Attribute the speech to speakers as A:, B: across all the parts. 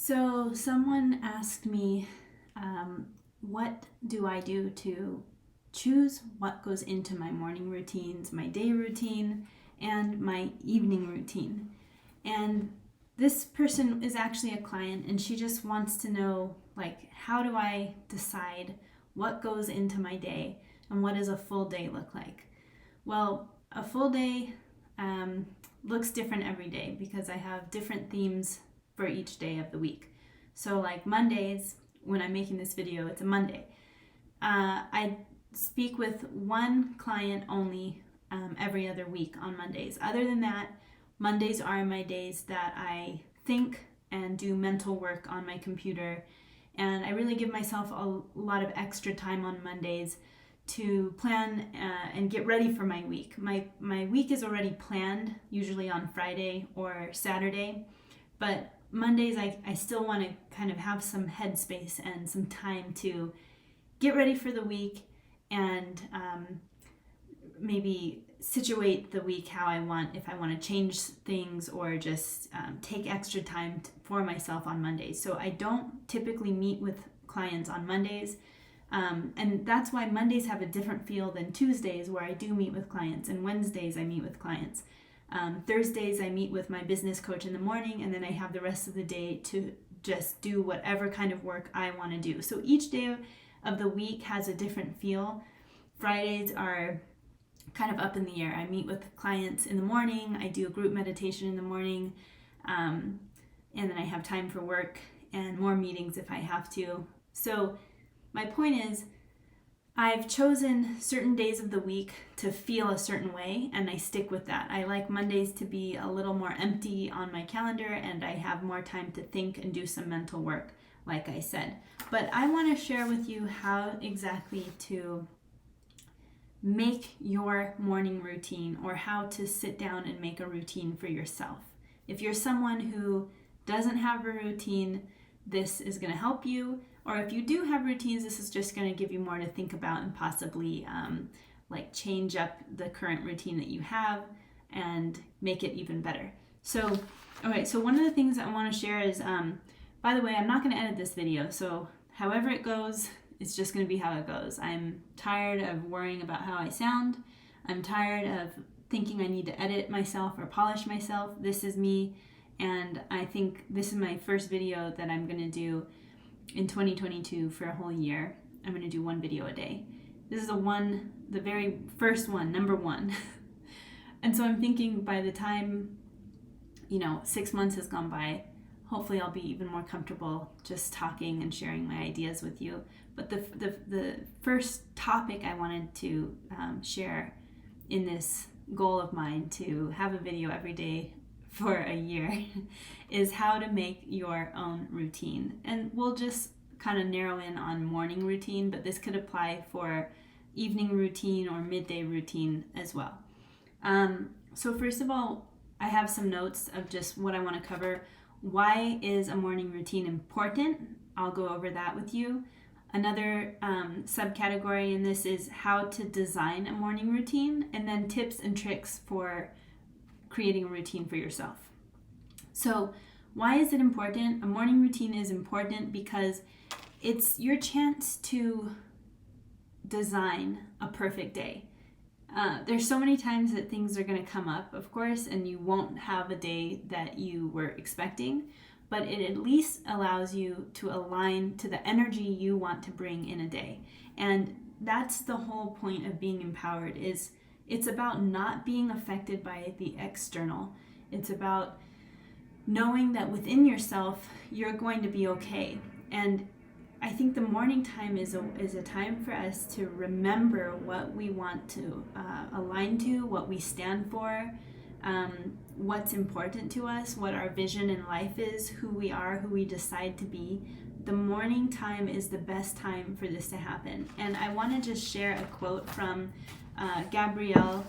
A: So someone asked me, what do I do to choose what goes into my morning routines, my day routine, and my evening routine? And this person is actually a client, and she just wants to know, how do I decide what goes into my day and what does a full day look like? Well, a full day looks different every day because I have different themes for each day of the week. So like Mondays, when I'm making this video, it's a Monday. I speak with one client only every other week on Mondays. Other than that, Mondays are my days that I think and do mental work on my computer. And I really give myself a lot of extra time on Mondays to plan and get ready for my week. My week is already planned, usually on Friday or Saturday, but Mondays I still want to kind of have some headspace and some time to get ready for the week and maybe situate the week how I want, if I want to change things or just take extra time for myself on Mondays. So I don't typically meet with clients on Mondays. And that's why Mondays have a different feel than Tuesdays, where I do meet with clients, and Wednesdays I meet with clients. Thursdays I meet with my business coach in the morning, and then I have the rest of the day to just do whatever kind of work I want to do. So each day of the week has a different feel. Fridays are kind of up in the air. I meet with clients in the morning, I do a group meditation in the morning, and then I have time for work and more meetings if I have to. So my point is, I've chosen certain days of the week to feel a certain way, and I stick with that. I like Mondays to be a little more empty on my calendar, and I have more time to think and do some mental work, like I said. But I want to share with you how exactly to make your morning routine, or how to sit down and make a routine for yourself. If you're someone who doesn't have a routine, this is going to help you. Or if you do have routines, this is just going to give you more to think about and possibly change up the current routine that you have and make it even better. So one of the things I want to share is, by the way, I'm not going to edit this video. So however it goes, it's just going to be how it goes. I'm tired of worrying about how I sound. I'm tired of thinking I need to edit myself or polish myself. This is me. And I think this is my first video that I'm going to do in 2022 for a whole year. I'm going to do one video a day. This is the very first one, number one. And so I'm thinking by the time, 6 months has gone by, hopefully I'll be even more comfortable just talking and sharing my ideas with you. But the first topic I wanted to share in this goal of mine to have a video every day for a year is how to make your own routine. And we'll just kind of narrow in on morning routine, but this could apply for evening routine or midday routine as well. So first of all, I have some notes of just what I want to cover. Why is a morning routine important? I'll go over that with you. Another subcategory in this is how to design a morning routine, and then tips and tricks for creating a routine for yourself. So why is it important? A morning routine is important because it's your chance to design a perfect day. There's so many times that things are going to come up, of course, and you won't have a day that you were expecting, but it at least allows you to align to the energy you want to bring in a day. And that's the whole point of being empowered. It's about not being affected by the external. It's about knowing that within yourself, you're going to be okay. And I think the morning time is a time for us to remember what we want to align to, what we stand for, what's important to us, what our vision in life is, who we are, who we decide to be. The morning time is the best time for this to happen. And I want to just share a quote from Gabrielle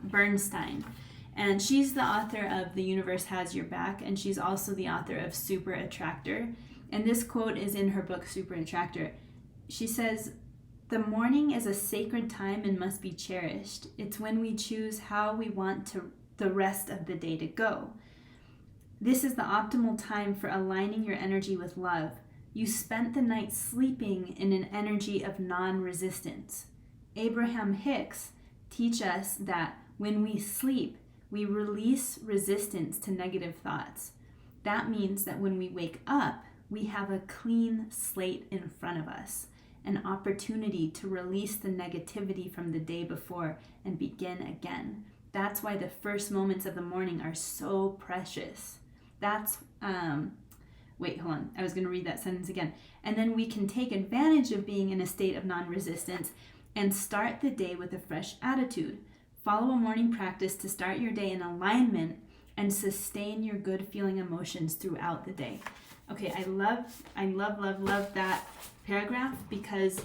A: Bernstein. And she's the author of The Universe Has Your Back, and she's also the author of Super Attractor. And this quote is in her book, Super Attractor. She says, "The morning is a sacred time and must be cherished. It's when we choose how we want the rest of the day to go. This is the optimal time for aligning your energy with love. You spent the night sleeping in an energy of non-resistance. Abraham Hicks teach us that when we sleep, we release resistance to negative thoughts. That means that when we wake up, we have a clean slate in front of us, an opportunity to release the negativity from the day before and begin again. That's why the first moments of the morning are so precious. That's, wait, hold on. I was going to read that sentence again. And then we can take advantage of being in a state of non-resistance and start the day with a fresh attitude. Follow a morning practice to start your day in alignment and sustain your good feeling emotions throughout the day. Okay, I love that paragraph, because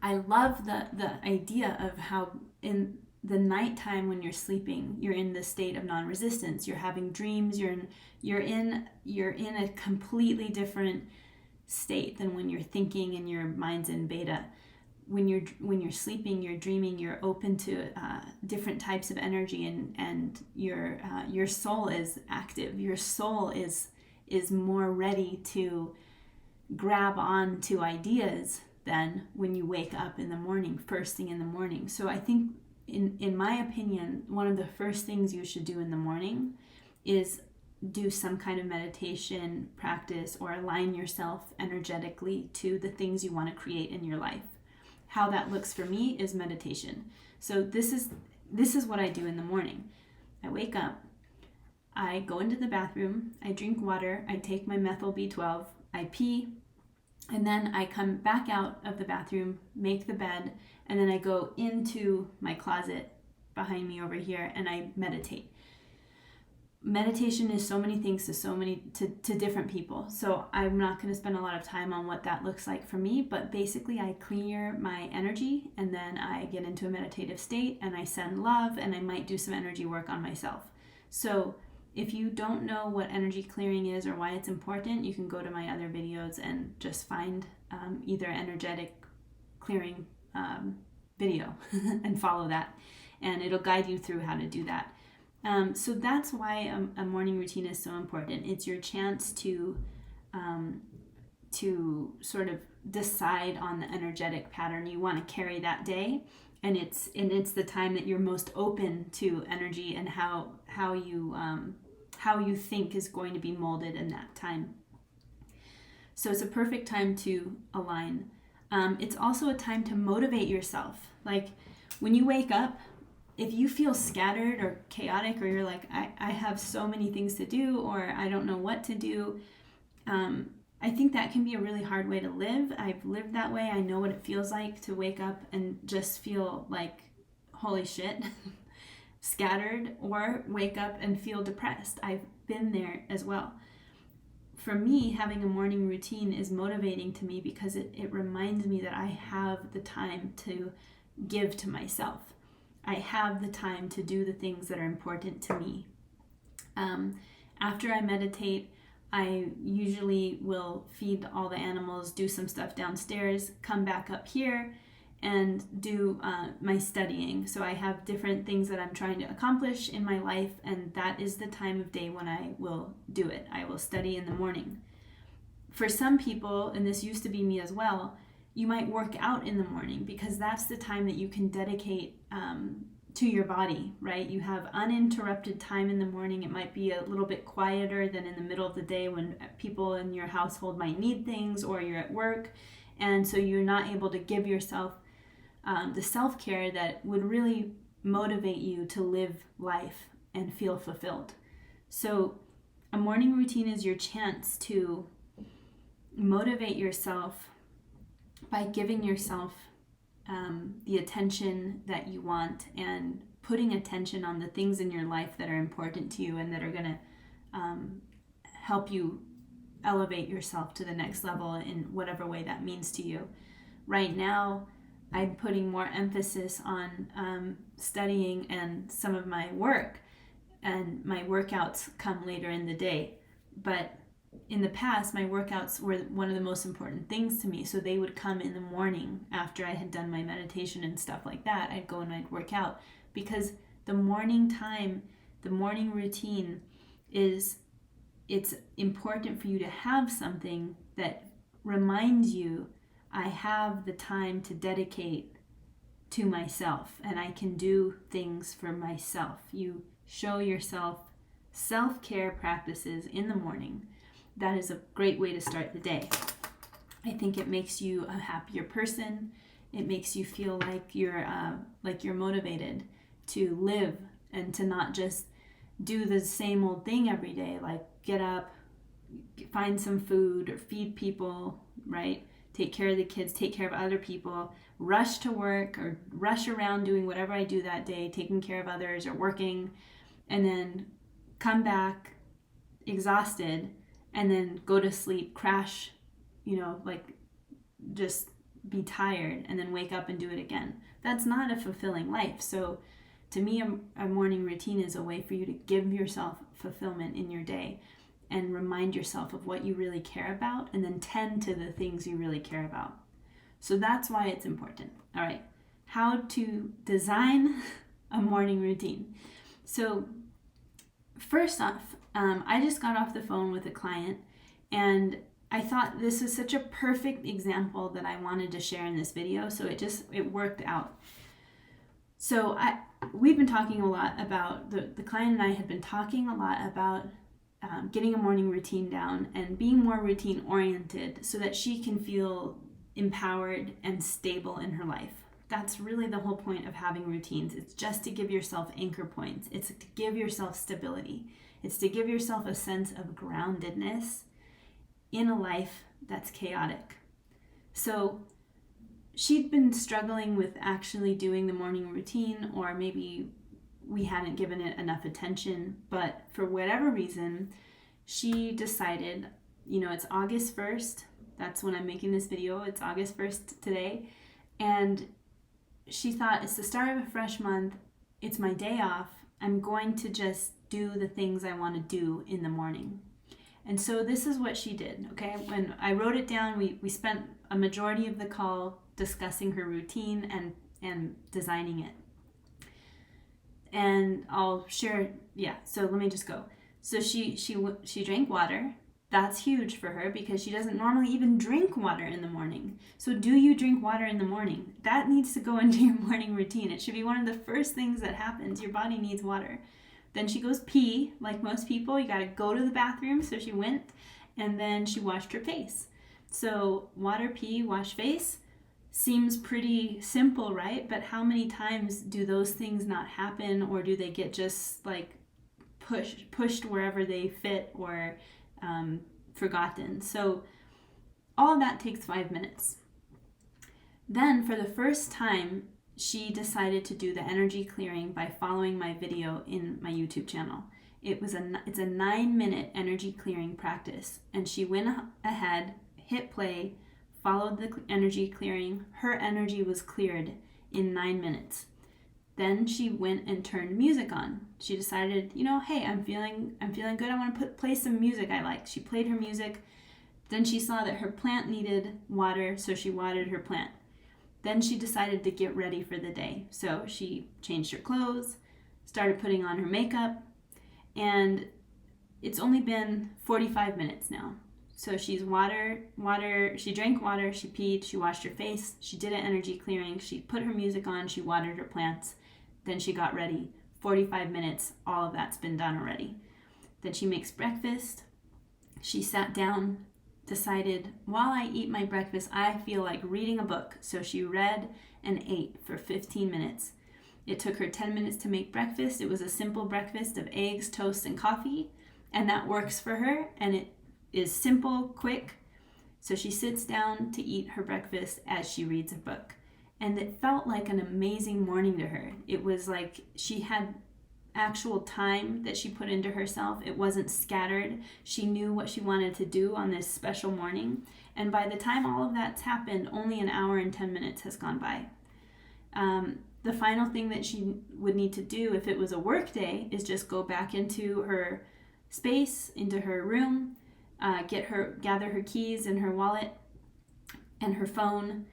A: I love the idea of how in the nighttime when you're sleeping, you're in the state of non-resistance. You're having dreams. You're in a completely different state than when you're thinking and your mind's in beta. When you're sleeping, you're dreaming. You're open to different types of energy, and your soul is active. Your soul is more ready to grab on to ideas than when you wake up in the morning, first thing in the morning. So I think, in my opinion, one of the first things you should do in the morning is do some kind of meditation practice or align yourself energetically to the things you want to create in your life. How that looks for me is meditation. So this is what I do in the morning. I wake up, I go into the bathroom, I drink water, I take my methyl B12, I pee, and then I come back out of the bathroom, make the bed, and then I go into my closet behind me over here and I meditate. Meditation is so many things to different people. So I'm not going to spend a lot of time on what that looks like for me, but basically I clear my energy and then I get into a meditative state and I send love, and I might do some energy work on myself. So if you don't know what energy clearing is or why it's important, you can go to my other videos and just find either energetic clearing video and follow that, and it'll guide you through how to do that. So that's why a morning routine is so important. It's your chance to sort of decide on the energetic pattern you want to carry that day, and it's the time that you're most open to energy and how you think is going to be molded in that time. So it's a perfect time to align. It's also a time to motivate yourself. Like when you wake up, if you feel scattered or chaotic, or you're like, I have so many things to do, or I don't know what to do, I think that can be a really hard way to live. I've lived that way. I know what it feels like to wake up and just feel like, holy shit, scattered, or wake up and feel depressed. I've been there as well. For me, having a morning routine is motivating to me because it reminds me that I have the time to give to myself. I have the time to do the things that are important to me. After I meditate, I usually will feed all the animals, do some stuff downstairs, come back up here, and do my studying. So I have different things that I'm trying to accomplish in my life, and that is the time of day when I will do it. I will study in the morning. For some people, and this used to be me as well, you might work out in the morning because that's the time that you can dedicate to your body, right? You have uninterrupted time in the morning. It might be a little bit quieter than in the middle of the day when people in your household might need things, or you're at work, and so you're not able to give yourself the self-care that would really motivate you to live life and feel fulfilled. So a morning routine is your chance to motivate yourself by giving yourself the attention that you want, and putting attention on the things in your life that are important to you and that are going to help you elevate yourself to the next level in whatever way that means to you. Right now, I'm putting more emphasis on studying and some of my work, and my workouts come later in the day. But in the past, my workouts were one of the most important things to me, so they would come in the morning after I had done my meditation and stuff like that. I'd go and I'd work out, because the morning time, the morning routine is it's important for you to have something that reminds you, I have the time to dedicate to myself and I can do things for myself. You show yourself self-care practices in the morning. That is a great way to start the day. I think it makes you a happier person. It makes you feel like you're motivated to live and to not just do the same old thing every day, like get up, find some food or feed people, right? Take care of the kids, take care of other people, rush to work or rush around doing whatever I do that day, taking care of others or working, and then come back exhausted and then go to sleep, crash, like just be tired and then wake up and do it again. That's not a fulfilling life. So to me, a morning routine is a way for you to give yourself fulfillment in your day and remind yourself of what you really care about and then tend to the things you really care about. So that's why it's important. All right, how to design a morning routine. So first off, I just got off the phone with a client and I thought this was such a perfect example that I wanted to share in this video. So it worked out. So we've been talking a lot about, the client and I had been talking a lot about getting a morning routine down and being more routine oriented so that she can feel empowered and stable in her life. That's really the whole point of having routines. It's just to give yourself anchor points. It's to give yourself stability. It's to give yourself a sense of groundedness in a life that's chaotic. So she'd been struggling with actually doing the morning routine, or maybe we hadn't given it enough attention, but for whatever reason, she decided, it's August 1st. That's when I'm making this video. It's August 1st today. And she thought, it's the start of a fresh month. It's my day off. I'm going to just do the things I want to do in the morning. And so this is what she did, okay? When I wrote it down, we spent a majority of the call discussing her routine and designing it. And I'll share, so let me just go. So she drank water. That's huge for her because she doesn't normally even drink water in the morning. So do you drink water in the morning? That needs to go into your morning routine. It should be one of the first things that happens. Your body needs water. Then she goes pee, like most people. You got to go to the bathroom. So she went, and then she washed her face. So water, pee, wash face seems pretty simple, right? But how many times do those things not happen, or do they get just like pushed wherever they fit, or forgotten? So all of that takes 5 minutes. Then for the first time, she decided to do the energy clearing by following my video in my YouTube channel. It's a 9-minute energy clearing practice, and she went ahead, hit play, followed the energy clearing. Her energy was cleared in 9 minutes. Then she went and turned music on. She decided, hey, I'm feeling good. I want to play some music I like. She played her music. Then she saw that her plant needed water, so she watered her plant. Then she decided to get ready for the day. So she changed her clothes, started putting on her makeup, and it's only been 45 minutes now. So she's she drank water, she peed, she washed her face, she did an energy clearing, she put her music on, she watered her plants, then she got ready. 45 minutes, all of that's been done already. Then she makes breakfast. She sat down, decided, while I eat my breakfast, I feel like reading a book. So she read and ate for 15 minutes. It took her 10 minutes to make breakfast. It was a simple breakfast of eggs, toast, and coffee, and that works for her, and it is simple, quick. So she sits down to eat her breakfast as she reads a book. And it felt like an amazing morning to her. It was like she had actual time that she put into herself. It wasn't scattered. She knew what she wanted to do on this special morning. And by the time all of that's happened, only an hour and 10 minutes has gone by. The final thing that she would need to do if it was a work day is just go back into her space, into her room, gather her keys and her wallet and her phone,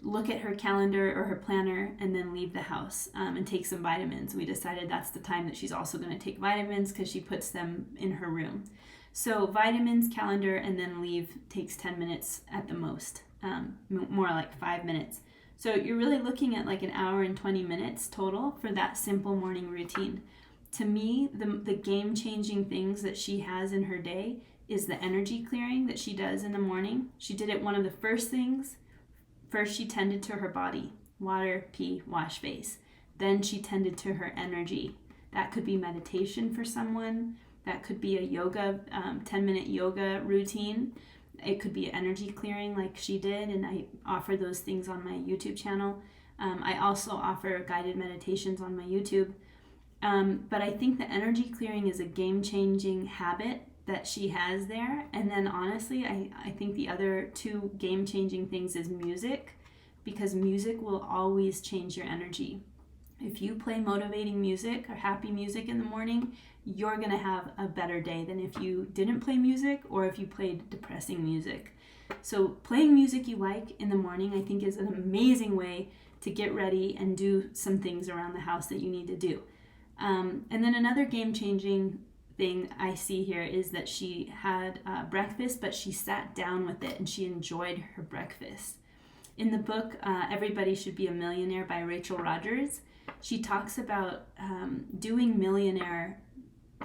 A: look at her calendar or her planner, and then leave the house and take some vitamins. We decided that's the time that she's also going to take vitamins because she puts them in her room. So vitamins, calendar, and then leave takes 10 minutes at the most, more like 5 minutes. So you're really looking at like an hour and 20 minutes total for that simple morning routine. To me, the game-changing things that she has in her day is the energy clearing that she does in the morning. She did it one of the first things. First, she tended to her body, water, pee, wash face. Then she tended to her energy. That could be meditation for someone. That could be a yoga, 10-minute yoga routine. It could be energy clearing like she did, and I offer those things on my YouTube channel. I also offer guided meditations on my YouTube. But I think the energy clearing is a game-changing habit that she has there. And then honestly, I think the other two game-changing things is music, because music will always change your energy. If you play motivating music or happy music in the morning, you're going to have a better day than if you didn't play music or if you played depressing music. So playing music you like in the morning, I think, is an amazing way to get ready and do some things around the house that you need to do. And then another game-changing thing I see here is that she had breakfast, but she sat down with it and she enjoyed her breakfast. In the book, Everybody Should Be a Millionaire by Rachel Rodgers, she talks about doing millionaire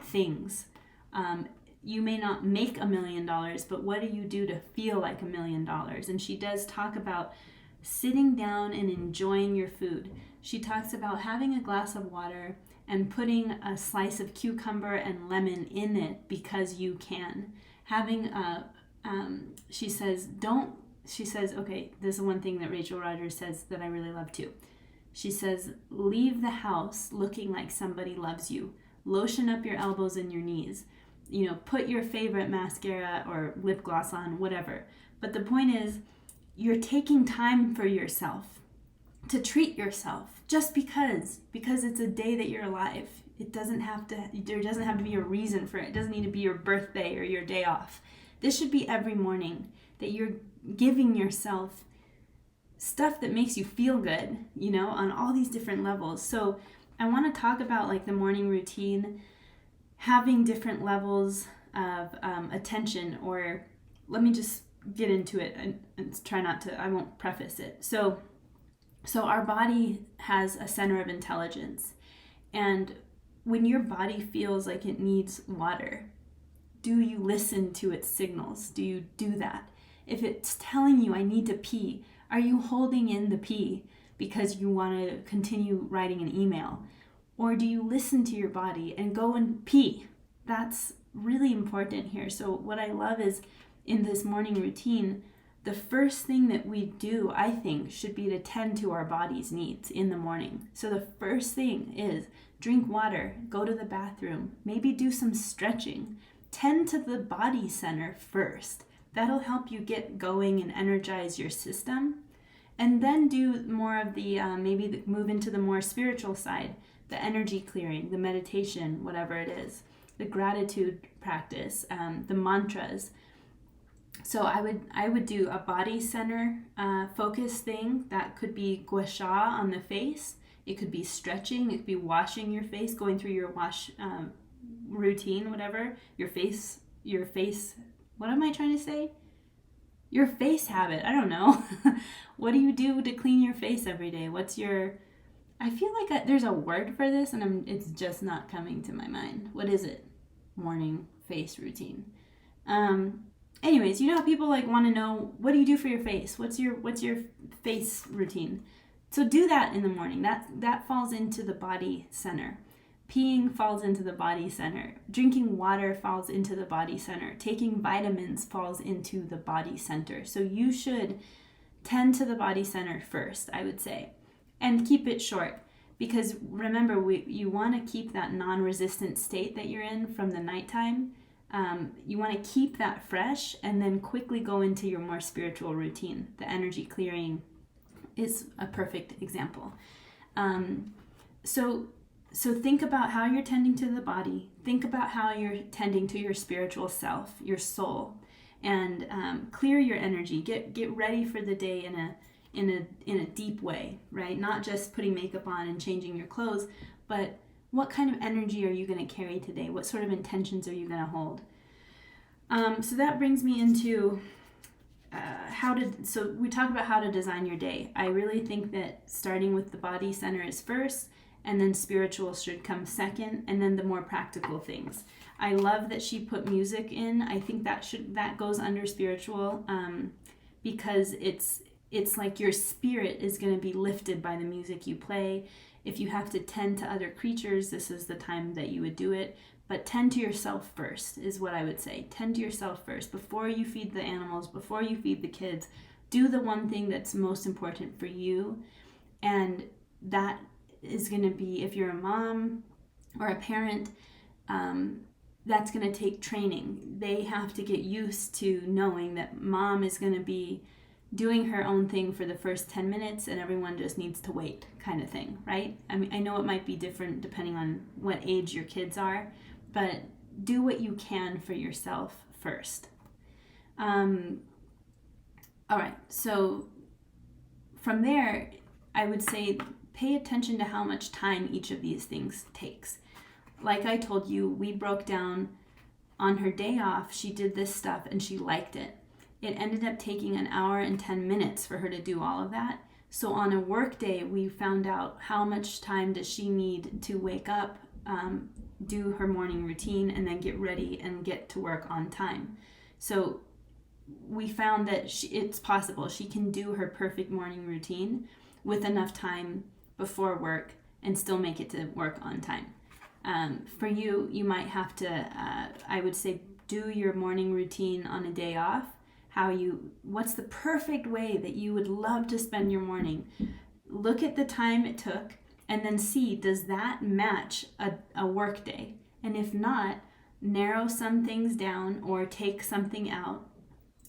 A: things. You may not make $1 million, but what do you do to feel like $1 million? And she does talk about sitting down and enjoying your food. She talks about having a glass of water and putting a slice of cucumber and lemon in it because you can. Having she says, okay, this is one thing that Rachel Rodgers says that I really love too. She says, leave the house looking like somebody loves you. Lotion up your elbows and your knees. Put your favorite mascara or lip gloss on, whatever. But the point is, you're taking time for yourself, to treat yourself, just because it's a day that you're alive. There doesn't have to be a reason for it. It doesn't need to be your birthday or your day off. This should be every morning that you're giving yourself stuff that makes you feel good, on all these different levels. So I want to talk about like the morning routine, having different levels of attention, or let me just get into it and try not to, I won't preface it. So our body has a center of intelligence, and when your body feels like it needs water, do you listen to its signals? Do you do that? If it's telling you I need to pee, are you holding in the pee because you want to continue writing an email? Or do you listen to your body and go and pee? That's really important here. So what I love is in this morning routine, the first thing that we do, I think, should be to tend to our body's needs in the morning. So the first thing is drink water, go to the bathroom, maybe do some stretching. Tend to the body center first. That'll help you get going and energize your system. And then do more of the, move into the more spiritual side, the energy clearing, the meditation, whatever it is, the gratitude practice, the mantras. So I would do a body center focus thing. That could be gua sha on the face. It could be stretching. It could be washing your face, going through your wash routine, whatever. Your face, what am I trying to say? Your face habit. I don't know. What do you do to clean your face every day? I feel like there's a word for this and it's just not coming to my mind. What is it? Morning face routine. Anyways, how people want to know, what do you do for your face? What's your face routine? So do that in the morning. That falls into the body center. Peeing falls into the body center. Drinking water falls into the body center. Taking vitamins falls into the body center. So you should tend to the body center first, I would say. And keep it short. Because remember, you want to keep that non-resistant state that you're in from the nighttime. You want to keep that fresh and then quickly go into your more spiritual routine. The energy clearing is a perfect example. So think about how you're tending to the body. Think about how you're tending to your spiritual self, your soul, and clear your energy. Get ready for the day in a deep way, right? Not just putting makeup on and changing your clothes, but what kind of energy are you going to carry today? What sort of intentions are you going to hold? So that brings me into so we talk about how to design your day. I really think that starting with the body center is first, and then spiritual should come second, and then the more practical things. I love that she put music in. I think that goes under spiritual, because it's like your spirit is going to be lifted by the music you play. If you have to tend to other creatures, this is the time that you would do it. But tend to yourself first is what I would say. Tend to yourself first. Before you feed the animals, before you feed the kids, do the one thing that's most important for you. And that is going to be, if you're a mom or a parent, that's going to take training. They have to get used to knowing that mom is going to be doing her own thing for the first 10 minutes and everyone just needs to wait, kind of thing, right? I mean, I know it might be different depending on what age your kids are, but do what you can for yourself first. All right, so from there, I would say pay attention to how much time each of these things takes. Like I told you, we broke down on her day off, she did this stuff and she liked it. It ended up taking an hour and 10 minutes for her to do all of that. So on a work day, we found out how much time does she need to wake up, do her morning routine, and then get ready and get to work on time. So we found that it's possible. She can do her perfect morning routine with enough time before work and still make it to work on time. For you, you might have to, I would say, do your morning routine on a day off. What's the perfect way that you would love to spend your morning? Look at the time it took and then see, does that match a work day? And if not, narrow some things down or take something out.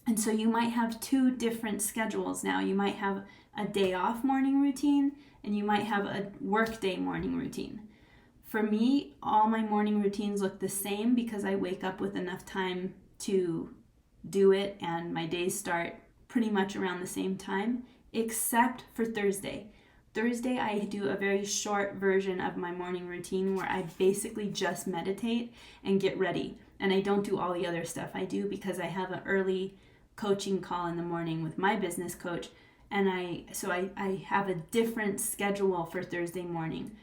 A: And so you might have two different schedules now. You might have a day off morning routine and you might have a work day morning routine. For me, all my morning routines look the same because I wake up with enough time to do it and my days start pretty much around the same time, except for Thursday. Thursday, I do a very short version of my morning routine where I basically just meditate and get ready. And I don't do all the other stuff I do because I have an early coaching call in the morning with my business coach. And I have a different schedule for Thursday morning.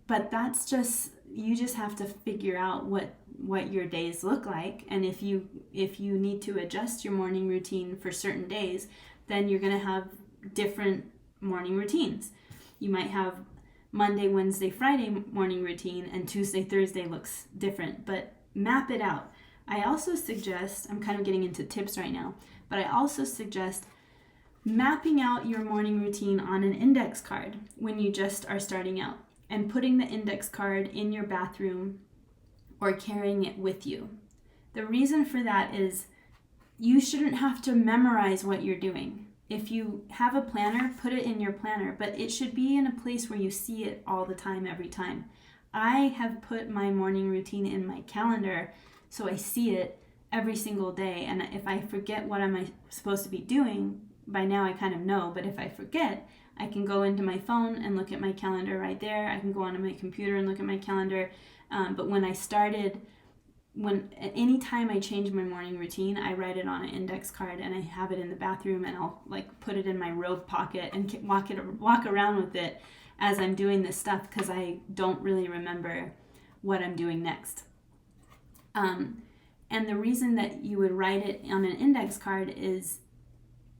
A: But that's you just have to figure out what your days look like. And if you need to adjust your morning routine for certain days, then you're going to have different morning routines. You might have Monday, Wednesday, Friday morning routine, and Tuesday, Thursday looks different, but map it out. I also suggest, I'm kind of getting into tips right now, but I also suggest mapping out your morning routine on an index card when you just are starting out and putting the index card in your bathroom or carrying it with you. The reason for that is you shouldn't have to memorize what you're doing. If you have a planner, put it in your planner, but it should be in a place where you see it all the time, every time. I have put my morning routine in my calendar so I see it every single day. And if I forget what am I supposed to be doing, by now I kind of know, but if I forget, I can go into my phone and look at my calendar right there. I can go onto my computer and look at my calendar. But any time I change my morning routine, I write it on an index card and I have it in the bathroom and I'll put it in my robe pocket and walk around with it as I'm doing this stuff because I don't really remember what I'm doing next. And the reason that you would write it on an index card is,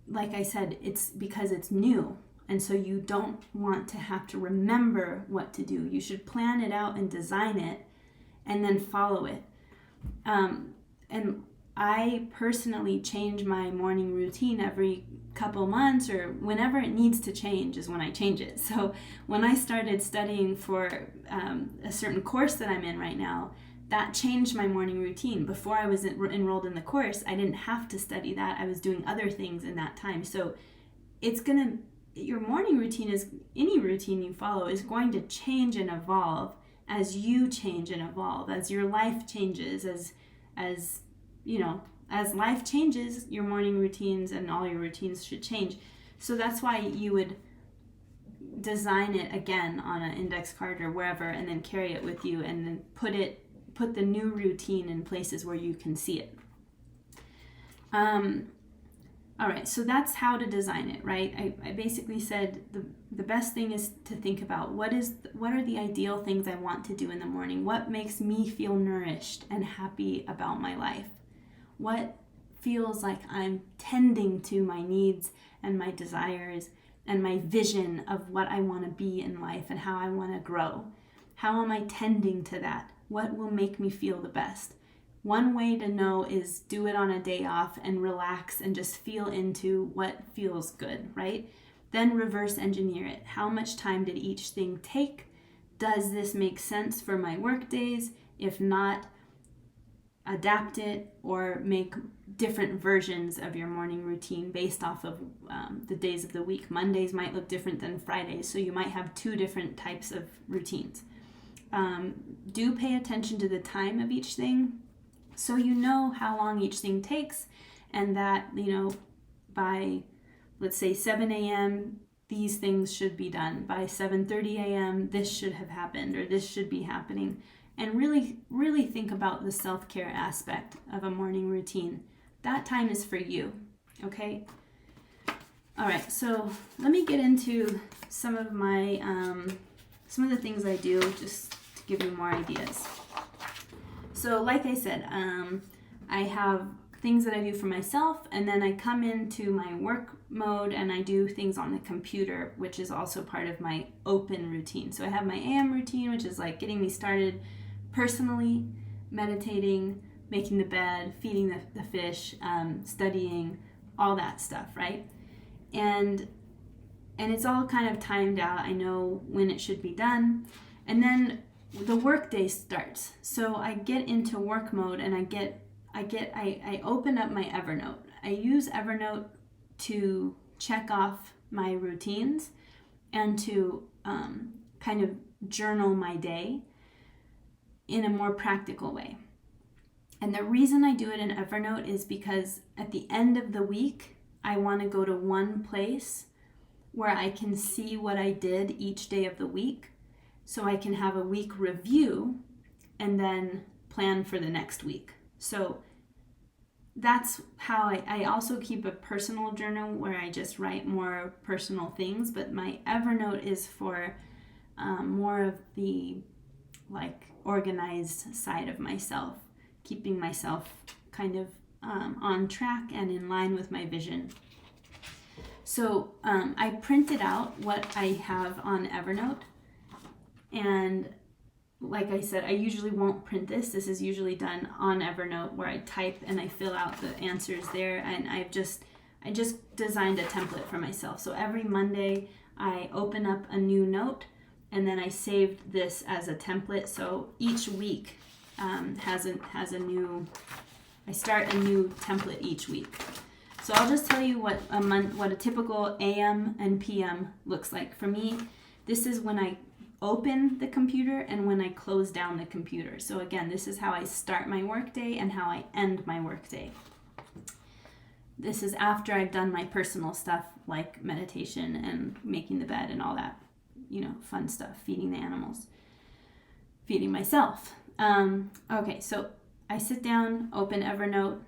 A: like I said, it's because it's new. And so you don't want to have to remember what to do. You should plan it out and design it and then follow it. And I personally change my morning routine every couple months or whenever it needs to change is when I change it. So when I started studying for a certain course that I'm in right now, that changed my morning routine. Before I was enrolled in the course, I didn't have to study that. I was doing other things in that time. So your morning routine is, any routine you follow is going to change and evolve as you change and evolve, as your life changes, as life changes, your morning routines and all your routines should change. So that's why you would design it again on an index card or wherever and then carry it with you and then put the new routine in places where you can see it. All right, so that's how to design it, right? I basically said the best thing is to think about what are the ideal things I want to do in the morning? What makes me feel nourished and happy about my life? What feels like I'm tending to my needs and my desires and my vision of what I want to be in life and how I want to grow? How am I tending to that? What will make me feel the best? One way to know is do it on a day off and relax and just feel into what feels good, right? Then reverse engineer it. How much time did each thing take? Does this make sense for my work days? If not, adapt it or make different versions of your morning routine based off of the days of the week. Mondays might look different than Fridays, so you might have 2 different types of routines. Do pay attention to the time of each thing, so you know how long each thing takes, and that, by, let's say, 7 a.m., these things should be done. By 7:30 a.m., this should have happened, or this should be happening. And really, really think about the self-care aspect of a morning routine. That time is for you, okay? All right, so let me get into some of the things I do, just to give you more ideas. So like I said, I have things that I do for myself, and then I come into my work mode and I do things on the computer, which is also part of my open routine. So I have my AM routine, which is like getting me started personally, meditating, making the bed, feeding the fish, studying, all that stuff, right? And it's all kind of timed out. I know when it should be done. And then the work day starts. So I get into work mode and I open up my Evernote. I use Evernote to check off my routines and to kind of journal my day in a more practical way. And the reason I do it in Evernote is because at the end of the week, I want to go to one place where I can see what I did each day of the week, so I can have a week review and then plan for the next week. So that's how I also keep a personal journal where I just write more personal things, but my Evernote is for more of the organized side of myself, keeping myself kind of on track and in line with my vision. So I printed out what I have on Evernote, and like I said, I usually won't print this. This is usually done on Evernote where I type and I fill out the answers there, and I just designed a template for myself. So every Monday I open up a new note, and then I saved this as a template. So each week has a new. I start a new template each week. So I'll just tell you what a typical AM and PM looks like for me. This is when I open the computer and when I close down the computer. So again, this is how I start my workday and how I end my workday. This is after I've done my personal stuff like meditation and making the bed and all that, fun stuff, feeding the animals, feeding myself. Okay, so I sit down, open Evernote,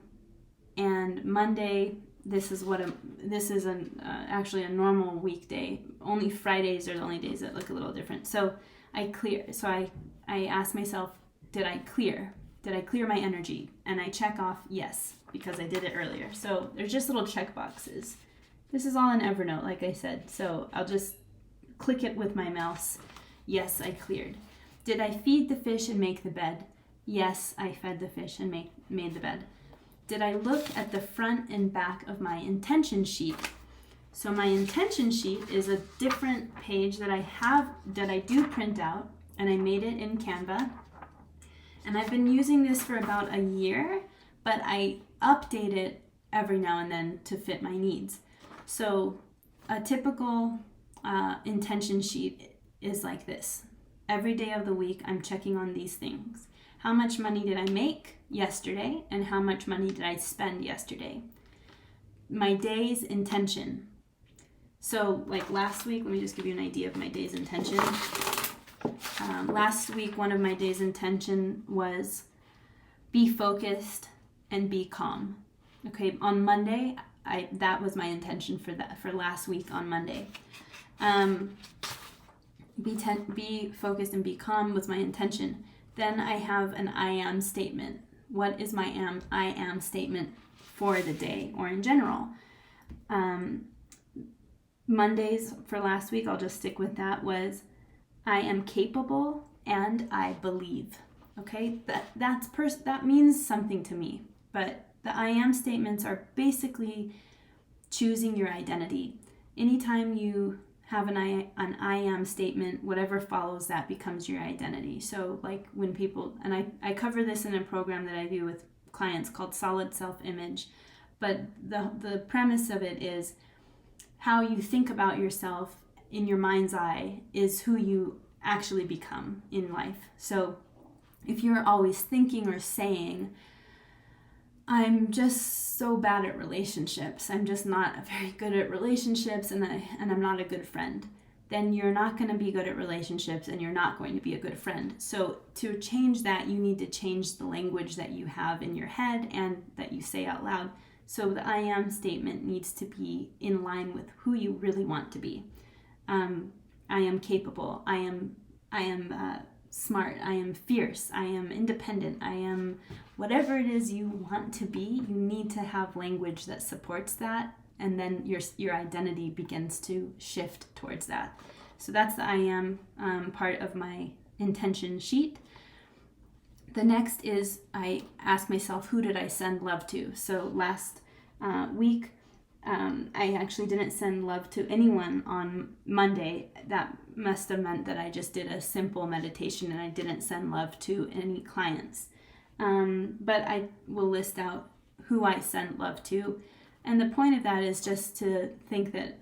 A: and Monday, this is actually a normal weekday. Only Fridays are the only days that look a little different. So I clear. So I ask myself, did I clear? Did I clear my energy? And I check off yes, because I did it earlier. So there's just little check boxes. This is all in Evernote, like I said. So I'll just click it with my mouse. Yes, I cleared. Did I feed the fish and make the bed? Yes, I fed the fish and made the bed. Did I look at the front and back of my intention sheet? So my intention sheet is a different page that I do print out, and I made it in Canva. And I've been using this for about a year, but I update it every now and then to fit my needs. So a typical intention sheet is like this. Every day of the week, I'm checking on these things. How much money did I make yesterday, and how much money did I spend yesterday? My day's intention. So like last week, let me just give you an idea of my day's intention. Last week, one of my day's intention was be focused and be calm. Okay, on Monday, that was my intention for last week on Monday. Be focused and be calm was my intention. Then I have an I am statement. What is my I am statement for the day or in general? Mondays for last week, I'll just stick with that, was I am capable and I believe. Okay, that means something to me. But the I am statements are basically choosing your identity. Anytime you have an I am statement, whatever follows that becomes your identity. So like when people, and I cover this in a program that I do with clients called Solid Self-Image, but the premise of it is how you think about yourself in your mind's eye is who you actually become in life. So if you're always thinking or saying, I'm just so bad at relationships, I'm just not very good at relationships, and I'm not a good friend, then you're not going to be good at relationships and you're not going to be a good friend. So to change that, you need to change the language that you have in your head and that you say out loud. So the I am statement needs to be in line with who you really want to be. I am capable. I am smart. I am fierce. I am independent. I am whatever it is you want to be. You need to have language that supports that, and then your identity begins to shift towards that. So that's the I am part of my intention sheet. The next is I ask myself, who did I send love to? So last week, I actually didn't send love to anyone on Monday. That must have meant that I just did a simple meditation and I didn't send love to any clients. But I will list out who I sent love to. And the point of that is just to think that,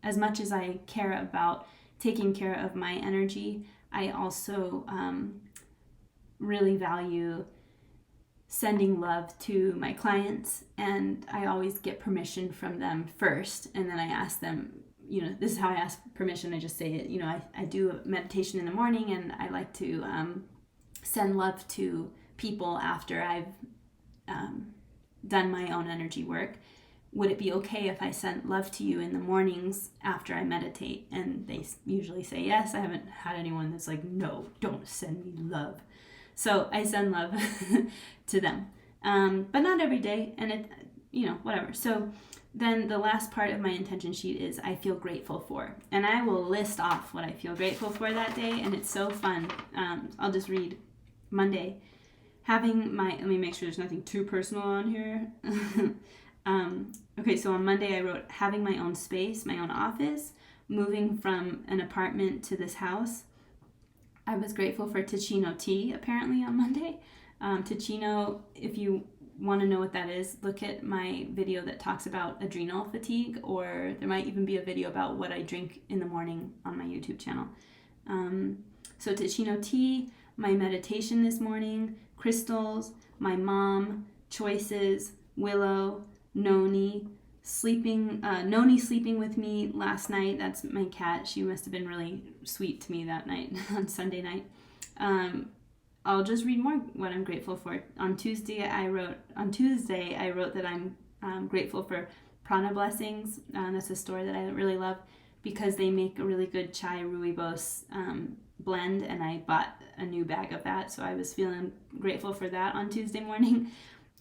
A: as much as I care about taking care of my energy, I also really value sending love to my clients, and I always get permission from them first, and then I ask them, this is how I ask permission. I just say it, I do a meditation in the morning, and I like to send love to people after I've done my own energy work. Would it be okay if I sent love to you in the mornings after I meditate? And they usually say yes. I haven't had anyone that's like, no, don't send me love. So I send love to them, but not every day, and it, whatever. So then the last part of my intention sheet is I feel grateful for, and I will list off what I feel grateful for that day, and it's so fun. I'll just read Monday. Let me make sure there's nothing too personal on here. Okay, so on Monday I wrote having my own space, my own office, moving from an apartment to this house. I was grateful for Ticino tea, apparently, on Monday. Ticino, if you want to know what that is, look at my video that talks about adrenal fatigue, or there might even be a video about what I drink in the morning on my YouTube channel. So Ticino tea, my meditation this morning, crystals, my mom, choices, Willow, Noni sleeping with me last night. That's my cat. She must have been really sweet to me that night on Sunday night. I'll just read more what I'm grateful for. On Tuesday I wrote that I'm grateful for Prana Blessings. That's a store that I really love because they make a really good chai rooibos blend, and I bought a new bag of that, so I was feeling grateful for that on Tuesday morning.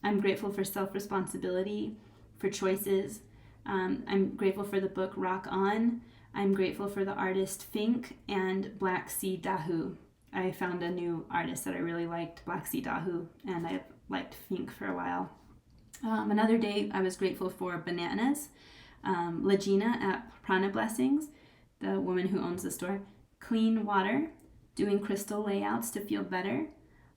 A: I'm grateful for self-responsibility, for choices. I'm grateful for the book Rock On. I'm grateful for the artist Fink and Black Sea Dahu. I found a new artist that I really liked, Black Sea Dahu, and I've liked Fink for a while. Another day I was grateful for bananas. Legina at Prana Blessings, the woman who owns the store. Clean water, doing crystal layouts to feel better.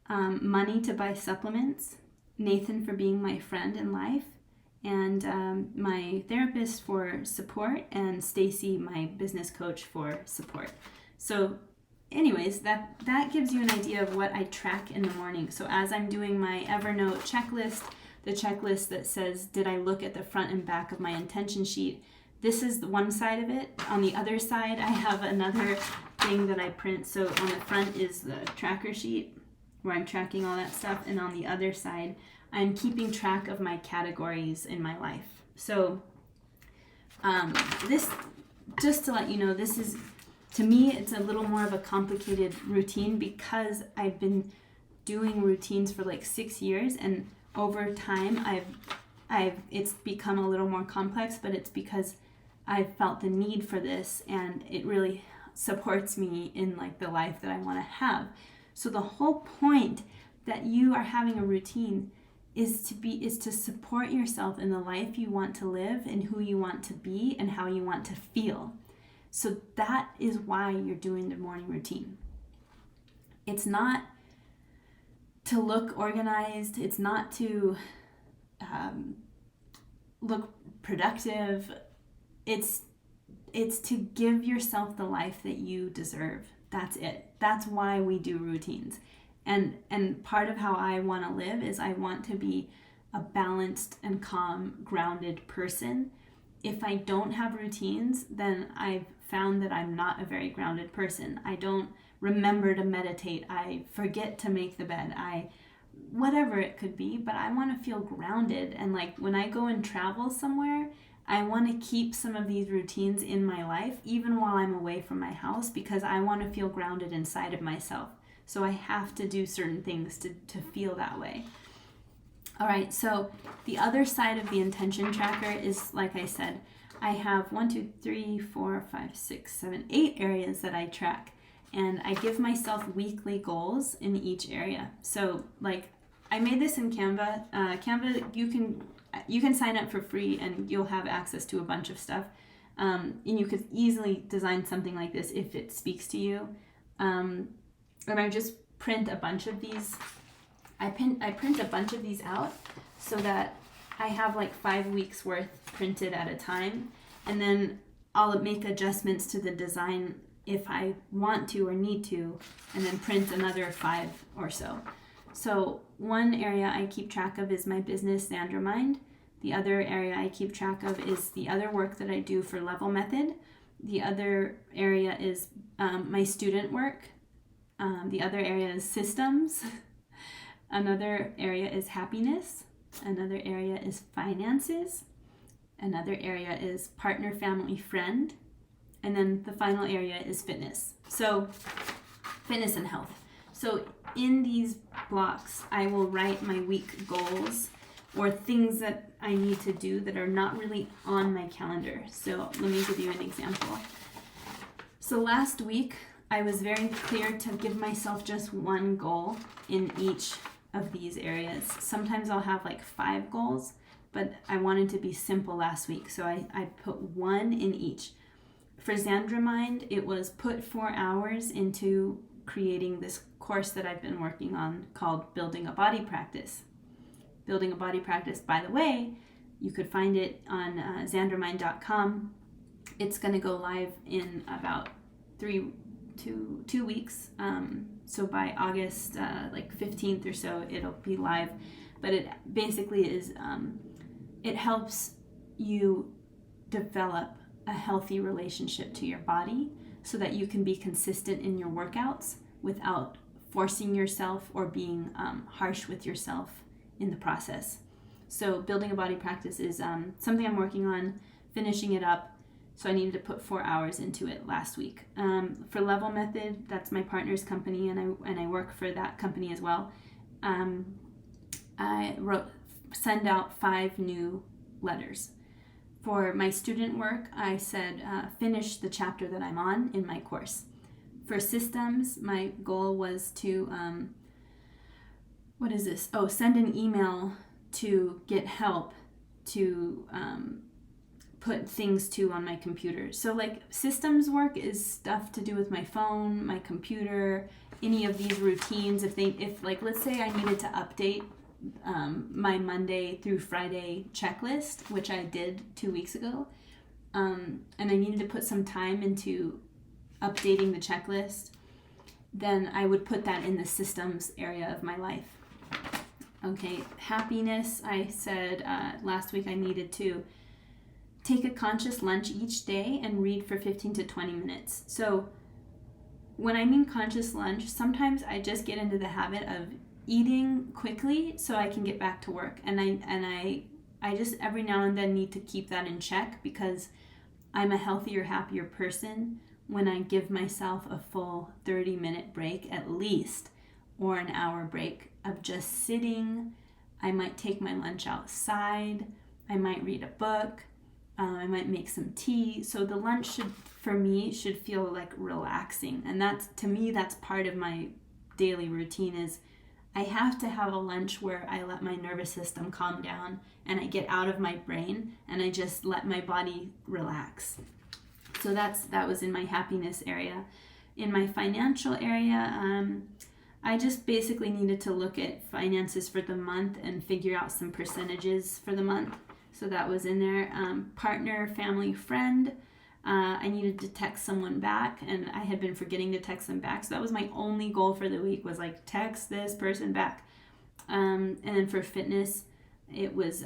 A: Money to buy supplements. Nathan for being my friend in life, and my therapist for support, and Stacy, my business coach, for support. So anyways, that gives you an idea of what I track in the morning. So as I'm doing my Evernote checklist, the checklist that says, did I look at the front and back of my intention sheet? This is the one side of it. On the other side, I have another thing that I print. So on the front is the tracker sheet where I'm tracking all that stuff, and on the other side I'm keeping track of my categories in my life. So this, just to let you know, this is, to me, it's a little more of a complicated routine because I've been doing routines for like 6 years, and over time it's become a little more complex, but it's because I've felt the need for this, and it really supports me in like the life that I want to have. So the whole point that you are having a routine is to support yourself in the life you want to live and who you want to be and how you want to feel. So that is why you're doing the morning routine. It's not to look organized. It's not to look productive. It's to give yourself the life that you deserve. That's it. That's why we do routines. And part of how I want to live is I want to be a balanced and calm, grounded person. If I don't have routines, then I've found that I'm not a very grounded person. I don't remember to meditate. I forget to make the bed. Whatever it could be, but I want to feel grounded. And like when I go and travel somewhere, I want to keep some of these routines in my life, even while I'm away from my house, because I want to feel grounded inside of myself. So I have to do certain things to feel that way. All right, so the other side of the intention tracker is, like I said, I have 8 areas that I track, and I give myself weekly goals in each area. So like I made this in Canva. Canva, you can sign up for free and you'll have access to a bunch of stuff. And you could easily design something like this if it speaks to you. And I just print a bunch of these. I print a bunch of these out so that I have like 5 weeks worth printed at a time. And then I'll make adjustments to the design if I want to or need to, and then print another 5 or so. So one area I keep track of is my business Xandermind. The other area I keep track of is the other work that I do for Level Method. The other area is my student work. The other area is systems. Another area is happiness. Another area is finances. Another area is partner, family, friend. And then the final area is fitness. So fitness and health. So in these blocks, I will write my week goals or things that I need to do that are not really on my calendar. So let me give you an example. So last week, I was very clear to give myself just one goal in each of these areas. Sometimes I'll have like 5 goals, but I wanted to be simple last week. So I put 1 in each. For Xandermind, it was put 4 hours into creating this course that I've been working on called Building a Body Practice. Building a Body Practice, by the way, you could find it on xandermind.com. It's going to go live in about 2 weeks. So by August like 15th or so, it'll be live. But it basically is, it helps you develop a healthy relationship to your body so that you can be consistent in your workouts without forcing yourself or being harsh with yourself in the process. So Building a Body Practice is something I'm working on, finishing it up. So I needed to put 4 hours into it last week. For Level Method, that's my partner's company, and I work for that company as well. I send out 5 new letters. For my student work, I said finish the chapter that I'm on in my course. For systems, my goal was to send an email to get help to put things to on my computer. So like systems work is stuff to do with my phone, my computer, any of these routines. If like, let's say I needed to update my Monday through Friday checklist, which I did 2 weeks ago, and I needed to put some time into updating the checklist, then I would put that in the systems area of my life. Okay, happiness, I said last week I needed to take a conscious lunch each day and read for 15 to 20 minutes. So when I mean conscious lunch, sometimes I just get into the habit of eating quickly so I can get back to work. And I just every now and then need to keep that in check, because I'm a healthier, happier person when I give myself a full 30-minute break at least, or an hour break of just sitting. I might take my lunch outside. I might read a book. I might make some tea. So the lunch for me should feel like relaxing. And to me, that's part of my daily routine is I have to have a lunch where I let my nervous system calm down and I get out of my brain and I just let my body relax. So that was in my happiness area. In my financial area, I just basically needed to look at finances for the month and figure out some percentages for the month. So that was in there. Partner, family, friend. I needed to text someone back, and I had been forgetting to text them back. So that was my only goal for the week, was like text this person back. And then for fitness, it was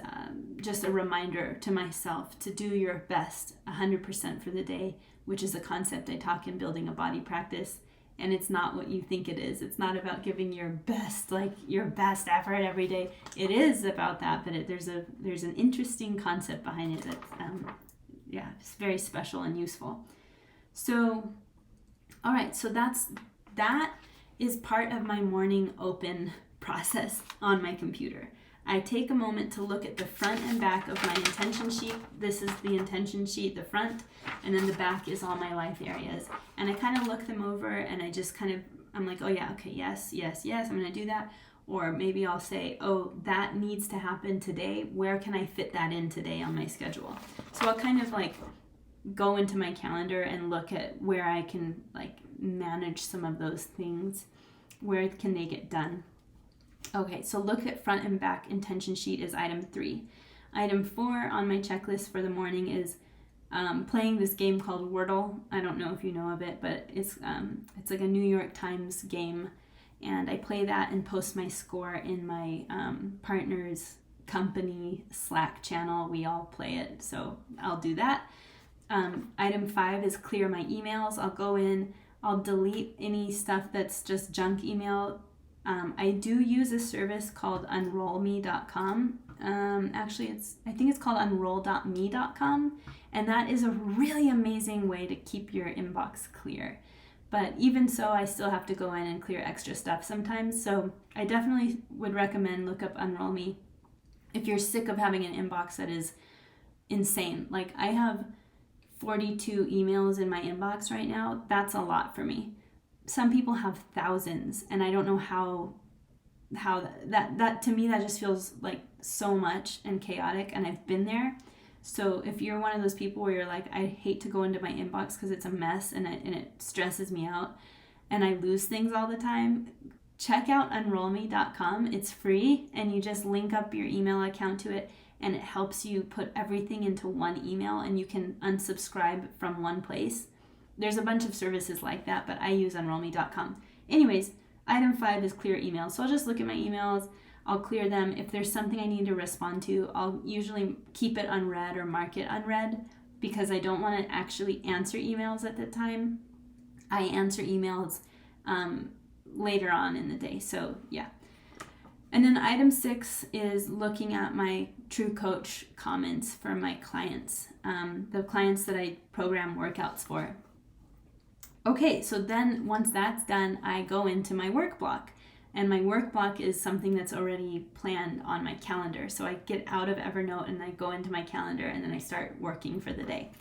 A: just a reminder to myself to do your best 100% for the day, which is a concept I talk in Building a Body Practice. And it's not what you think it is. It's not about giving your best, like your best effort every day. It is about that, but there's an interesting concept behind it that's, it's very special and useful. So, all right, so that is part of my morning open process on my computer. I take a moment to look at the front and back of my intention sheet. This is the intention sheet, the front, and then the back is all my life areas. And I kind of look them over and I'm like, oh yeah, okay, yes, I'm gonna do that. Or maybe I'll say, oh, that needs to happen today. Where can I fit that in today on my schedule? So I'll kind of like go into my calendar and look at where I can like manage some of those things. Where can they get done? Okay, so look at front and back intention sheet is item 3. Item 4 on my checklist for the morning is playing this game called Wordle. I don't know if you know of it, but it's like a New York Times game, and I play that and post my score in my partner's company Slack channel. We all play it, so I'll do that. Item 5 is clear my emails. I'll go in, I'll delete any stuff that's just junk email. I do use a service called unrollme.com. Actually, I think it's called unroll.me.com, and that is a really amazing way to keep your inbox clear. But even so, I still have to go in and clear extra stuff sometimes. So I definitely would recommend look up Unroll Me if you're sick of having an inbox that is insane. Like I have 42 emails in my inbox right now. That's a lot for me. Some people have thousands, and I don't know how that to me that just feels like so much and chaotic, and I've been there. So if you're one of those people where you're like, I hate to go into my inbox because it's a mess and it stresses me out and I lose things all the time, check out unrollme.com. It's free, and you just link up your email account to it, and it helps you put everything into one email, and you can unsubscribe from one place. There's a bunch of services like that, but I use unrollme.com. Anyways, item 5 is clear emails. So I'll just look at my emails. I'll clear them. If there's something I need to respond to, I'll usually keep it unread or mark it unread, because I don't want to actually answer emails at the time. I answer emails later on in the day. So yeah. And then item 6 is looking at my True Coach comments for my clients, the clients that I program workouts for. Okay, so then once that's done, I go into my work block. And my work block is something that's already planned on my calendar. So I get out of Evernote and I go into my calendar, and then I start working for the day.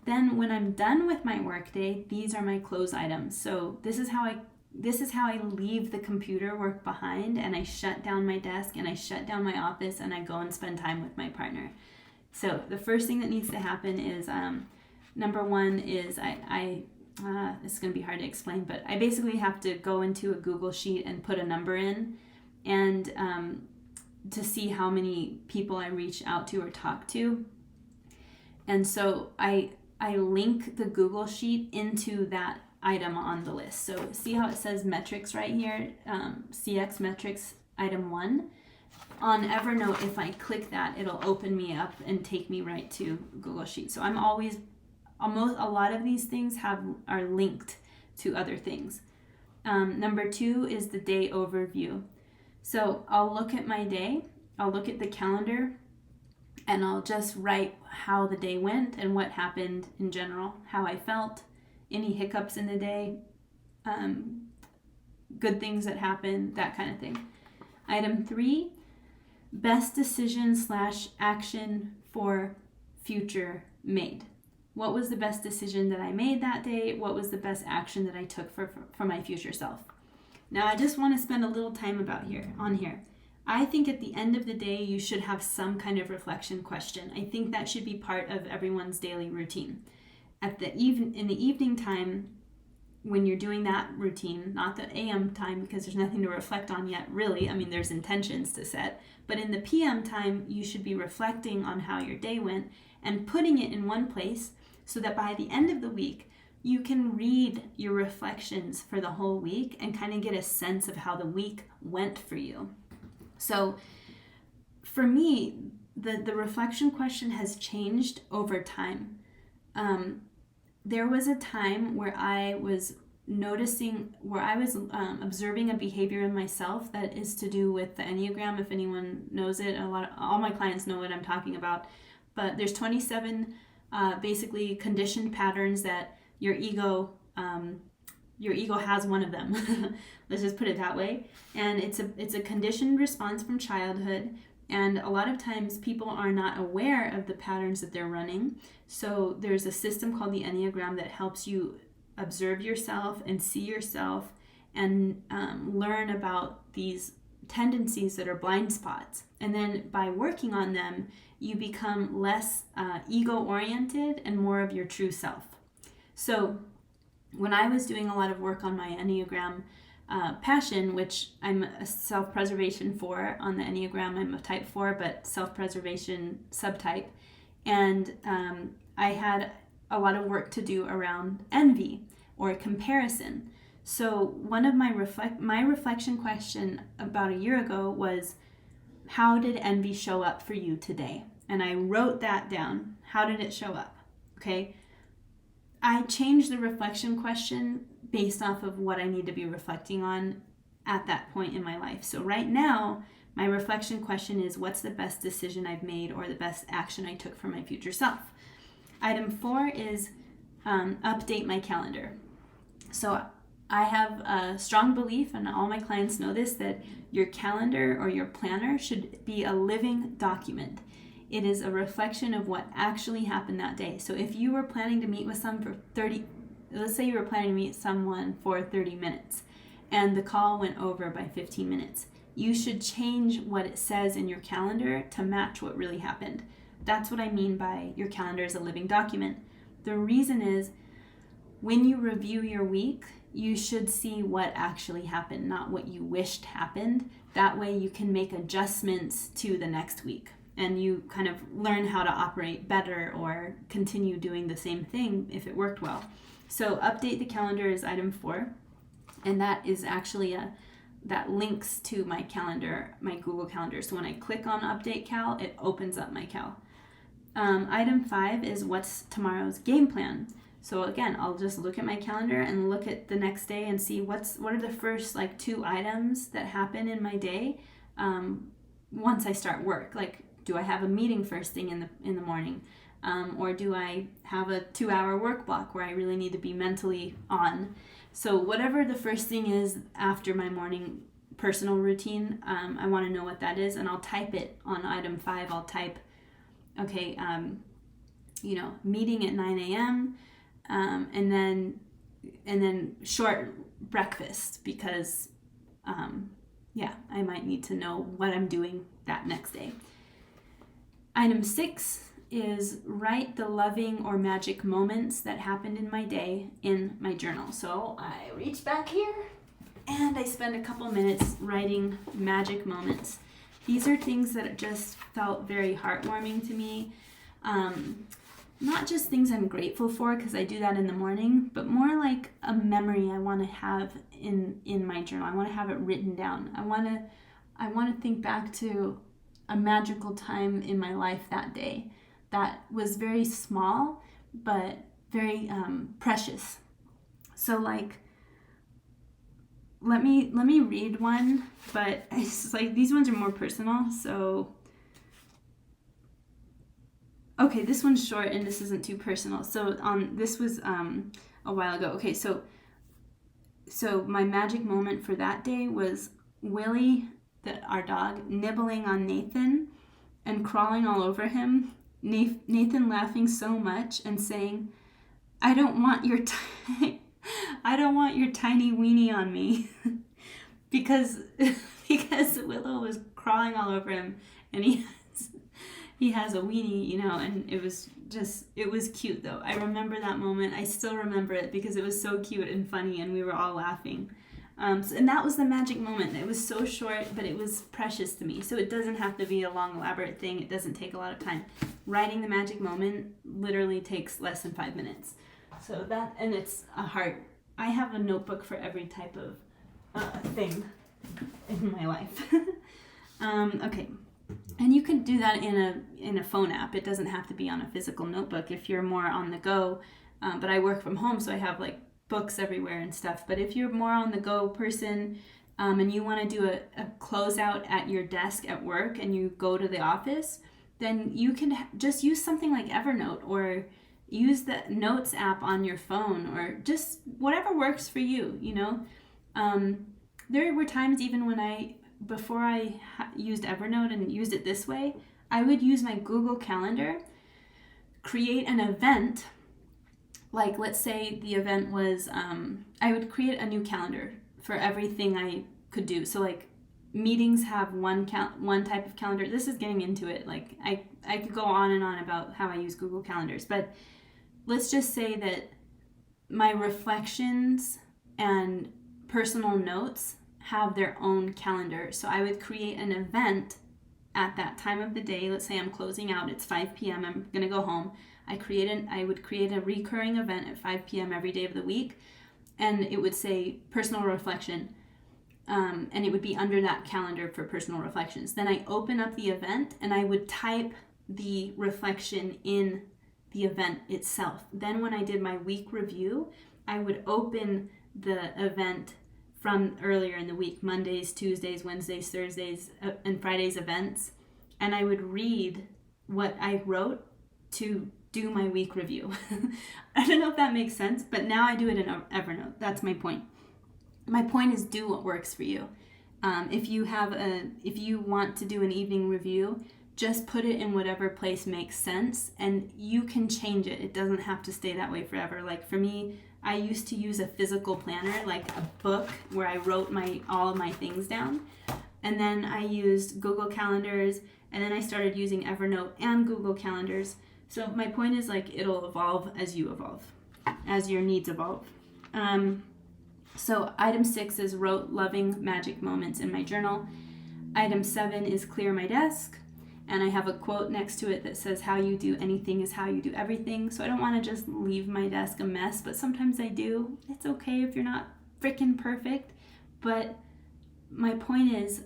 A: Then when I'm done with my work day, these are my close items. So this is how I leave the computer work behind, and I shut down my desk and I shut down my office and I go and spend time with my partner. So the first thing that needs to happen is number 1 is it's going to be hard to explain, but I basically have to go into a Google Sheet and put a number in, and to see how many people I reach out to or talk to. And so I link the Google Sheet into that item on the list. So see how it says metrics right here, CX metrics item 1. On Evernote, if I click that, it'll open me up and take me right to Google Sheet. So I'm always a lot of these things are linked to other things. Number 2 is the day overview. So I'll look at my day, I'll look at the calendar, and I'll just write how the day went and what happened in general, how I felt, any hiccups in the day, good things that happened, that kind of thing. Item 3, best decision / action for future made. What was the best decision that I made that day? What was the best action that I took for my future self? Now, I just want to spend a little time on here. I think at the end of the day, you should have some kind of reflection question. I think that should be part of everyone's daily routine. In the evening time, when you're doing that routine, not the AM time because there's nothing to reflect on yet, really. I mean, there's intentions to set. But in the PM time, you should be reflecting on how your day went and putting it in one place so that by the end of the week, you can read your reflections for the whole week and kind of get a sense of how the week went for you. So for me, the reflection question has changed over time. There was a time where I was observing a behavior in myself that is to do with the Enneagram. If anyone knows it, all my clients know what I'm talking about. But there's 27 basically conditioned patterns that your ego has one of them. Let's just put it that way. And it's a conditioned response from childhood. And a lot of times people are not aware of the patterns that they're running. So there's a system called the Enneagram that helps you observe yourself and see yourself and learn about these tendencies that are blind spots. And then by working on them, you become less ego-oriented and more of your true self. So when I was doing a lot of work on my Enneagram passion, which I'm a self-preservation 4 on the Enneagram, I'm a type 4, but self-preservation subtype. And I had a lot of work to do around envy or comparison. So one of my reflection question about a year ago was, how did envy show up for you today? And I wrote that down. How did it show up? Okay. I changed the reflection question based off of what I need to be reflecting on at that point in my life. So right now, my reflection question is, what's the best decision I've made or the best action I took for my future self? Item 4 is update my calendar. So I have a strong belief, and all my clients know this, that your calendar or your planner should be a living document. It is a reflection of what actually happened that day. So if you were planning to meet with let's say you were planning to meet someone for 30 minutes and the call went over by 15 minutes, you should change what it says in your calendar to match what really happened. That's what I mean by your calendar is a living document. The reason is, when you review your week, you should see what actually happened, not what you wished happened. That way you can make adjustments to the next week and you kind of learn how to operate better or continue doing the same thing if it worked well. So update the calendar is item 4, and that is actually that links to my calendar, my Google Calendar. So when I click on Update Cal, it opens up my Cal. Item 5 is what's tomorrow's game plan. So again, I'll just look at my calendar and look at the next day and see what are the first 2 items that happen in my day once I start work. Like, do I have a meeting first thing in the morning? Or do I have a 2-hour work block where I really need to be mentally on? So whatever the first thing is after my morning personal routine, I want to know what that is, and I'll type it on item 5. I'll type, okay, meeting at 9 a.m., and then short breakfast because, I might need to know what I'm doing that next day. Item 6 is write the loving or magic moments that happened in my day in my journal. So I reach back here and I spend a couple minutes writing magic moments. These are things that just felt very heartwarming to me. Not just things I'm grateful for because I do that in the morning, but more like a memory I want to have in my journal. I want to have it written down. I want to think back to a magical time in my life that day that was very small but very precious. So let me read one, but it's like these ones are more personal. So, okay, this one's short and this isn't too personal. So this was a while ago. Okay, so my magic moment for that day was Willie, our dog, nibbling on Nathan and crawling all over him. Nathan laughing so much and saying, I don't want your tiny weenie on me. because Willow was crawling all over him, and he has a weenie, and it was cute though. I remember that moment. I still remember it because it was so cute and funny, and we were all laughing. And that was the magic moment. It was so short, but it was precious to me. So it doesn't have to be a long, elaborate thing. It doesn't take a lot of time. Writing the magic moment literally takes less than 5 minutes. So that, and it's a heart. I have a notebook for every type of thing in my life. Okay. And you can do that in a phone app. It doesn't have to be on a physical notebook if you're more on the go. But I work from home, so I have like books everywhere and stuff. But if you're more on the go person, and you want to do a closeout at your desk at work and you go to the office, then you can just use something like Evernote or use the Notes app on your phone, or just whatever works for you, There were times even when before I used Evernote and used it this way, I would use my Google Calendar, create an event. Like, let's say the event was, I would create a new calendar for everything I could do. So like meetings have one type of calendar. This is getting into it. Like I could go on and on about how I use Google Calendars, but let's just say that my reflections and personal notes have their own calendar. So I would create an event at that time of the day. Let's say I'm closing out, it's 5 p.m. I'm going to go home. I would create a recurring event at 5 p.m. every day of the week, and it would say personal reflection, and it would be under that calendar for personal reflections. Then I open up the event and I would type the reflection in the event itself. Then when I did my week review, I would open the event from earlier in the week, Mondays, Tuesdays, Wednesdays, Thursdays, and Fridays events, and I would read what I wrote to do my week review. I don't know if that makes sense, but now I do it in Evernote. That's my point. My point is, do what works for you. If you want to do an evening review, just put it in whatever place makes sense, and you can change it. It doesn't have to stay that way forever. Like for me, I used to use a physical planner, like a book where I wrote all of my things down. And then I used Google Calendars, and then I started using Evernote and Google Calendars. So my point is, like, it'll evolve as you evolve, as your needs evolve. So item 6 is wrote loving magic moments in my journal. Item 7 is clear my desk. And I have a quote next to it that says, how you do anything is how you do everything. So I don't want to just leave my desk a mess, but sometimes I do. It's okay if you're not freaking perfect. But my point is,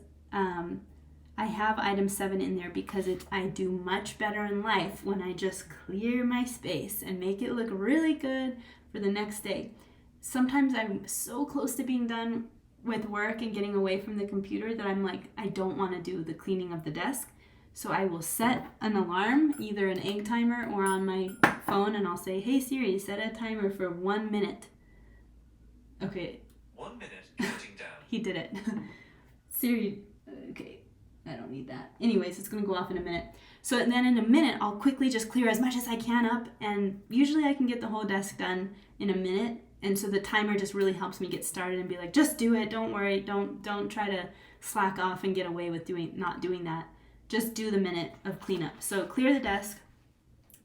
A: I have item 7 in there because I do much better in life when I just clear my space and make it look really good for the next day. Sometimes I'm so close to being done with work and getting away from the computer that I'm like, I don't want to do the cleaning of the desk. So I will set an alarm, either an egg timer or on my phone, and I'll say, hey Siri, set a timer for 1 minute. Okay.
B: 1 minute, counting down.
A: He did it. Siri, okay, I don't need that. Anyways, it's going to go off in a minute. So then in a minute, I'll quickly just clear as much as I can up, and usually I can get the whole desk done in a minute. And so the timer just really helps me get started and be like, just do it. Don't worry. Don't try to slack off and get away with not doing that. Just do the minute of cleanup. So clear the desk.